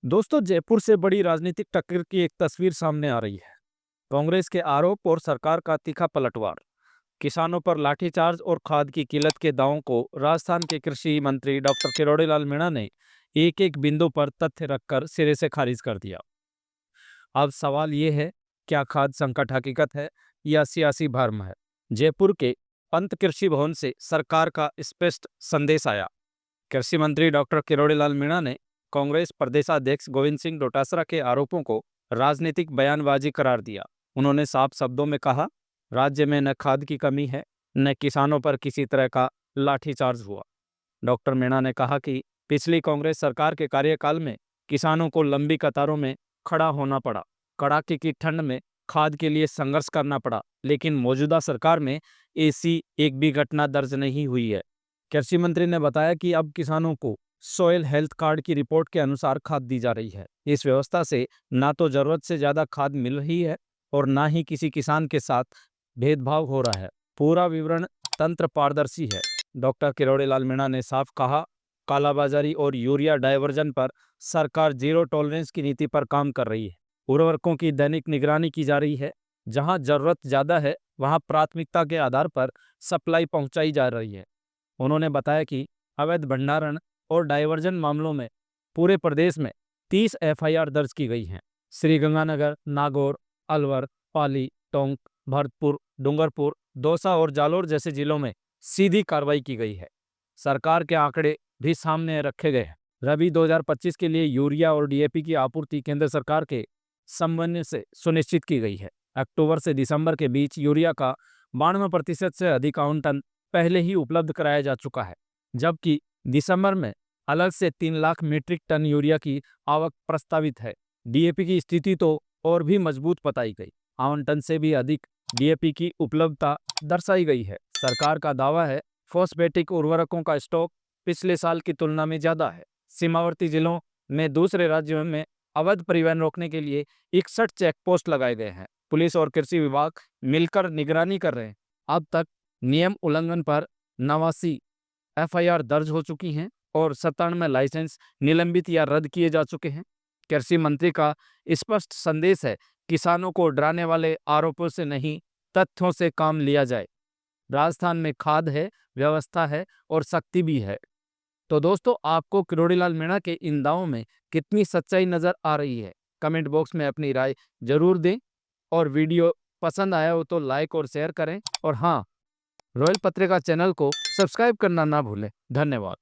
दोस्तों, जयपुर से बड़ी राजनीतिक टक्कर की एक तस्वीर सामने आ रही है। कांग्रेस के आरोप और सरकार का तीखा पलटवार। किसानों पर लाठीचार्ज और खाद की किल्लत के दावों को राजस्थान के कृषि मंत्री डॉक्टर किरोड़ीलाल मीणा ने एक एक बिंदु पर तथ्य रखकर सिरे से खारिज कर दिया। अब सवाल ये है, क्या खाद संकट हकीकत है या सियासी भ्रम है? जयपुर के पंत कृषि भवन से सरकार का स्पष्ट संदेश आया। कृषि मंत्री डॉक्टर किरोड़ीलाल मीणा ने कांग्रेस प्रदेशाध्यक्ष गोविंद सिंह डोटासरा के आरोपों को राजनीतिक बयानबाजी करार दिया। उन्होंने साफ शब्दों में कहा, राज्य में न खाद की कमी है, न किसानों पर किसी तरह का लाठीचार्ज हुआ। डॉक्टर मीणा ने कहा कि पिछली कांग्रेस सरकार के कार्यकाल में किसानों को लंबी कतारों में खड़ा होना पड़ा, कड़ाके की ठंड में खाद के लिए संघर्ष करना पड़ा, लेकिन मौजूदा सरकार में ऐसी एक भी घटना दर्ज नहीं हुई है। कृषि मंत्री ने बताया कि अब किसानों को सॉइल हेल्थ कार्ड की रिपोर्ट के अनुसार खाद दी जा रही है। इस व्यवस्था से ना तो जरूरत से ज्यादा खाद मिल रही है और ना ही किसी किसान के साथ भेदभाव हो रहा है। पूरा विवरण तंत्र पारदर्शी है। डॉक्टर किरोड़ीलाल मीणा ने साफ कहा, कालाबाजारी और यूरिया डायवर्जन पर सरकार जीरो टॉलरेंस की नीति पर काम कर रही है। उर्वरकों की दैनिक निगरानी की जा रही है। जहां जरूरत ज्यादा है वहां प्राथमिकता के आधार पर सप्लाई पहुंचाई जा रही है। उन्होंने बताया कि अवैध भंडारण और डायवर्जन मामलों में पूरे प्रदेश में 30 एफआईआर दर्ज की गई हैं। श्रीगंगानगर, नागौर, अलवर, पाली, टोंक, भरतपुर, डूंगरपुर, दौसा और जालोर जैसे जिलों में सीधी कार्रवाई की गई है। सरकार के आंकड़े भी सामने रखे गए हैं। रबी 2025 के लिए यूरिया और डीएपी की आपूर्ति केंद्र सरकार के समन्वय से सुनिश्चित की गई है। अक्टूबर से दिसंबर के बीच यूरिया का 92% से अधिक आवंटन पहले ही उपलब्ध कराया जा चुका है, जबकि दिसंबर में अलग से 3 लाख मीट्रिक टन यूरिया की आवक प्रस्तावित है। डीएपी की स्थिति तो और भी मजबूत बताई गई। आवंटन से भी अधिक डीएपी की उपलब्धता दर्शाई गई है। सरकार का दावा है, फॉस्फेटिक उर्वरकों का स्टॉक पिछले साल की तुलना में ज्यादा है। सीमावर्ती जिलों में दूसरे राज्यों में अवैध परिवहन रोकने के लिए 61 चेक पोस्ट लगाए गए हैं। पुलिस और कृषि विभाग मिलकर निगरानी कर रहे हैं। अब तक नियम उल्लंघन पर 89 एफआईआर दर्ज हो चुकी हैं और 97 लाइसेंस निलंबित या रद्द किए जा चुके हैं। कृषि मंत्री का स्पष्ट संदेश है, किसानों को डराने वाले आरोपों से नहीं, तथ्यों से काम लिया जाए। राजस्थान में खाद है, व्यवस्था है और शक्ति भी है। तो दोस्तों, आपको किरोड़ीलाल मीणा के इन दावों में कितनी सच्चाई नजर आ रही है? कमेंट बॉक्स में अपनी राय जरूर दें और वीडियो पसंद आया हो तो लाइक और शेयर करें। और हाँ, रॉयल पत्रिका चैनल को सब्सक्राइब करना ना भूलें। धन्यवाद।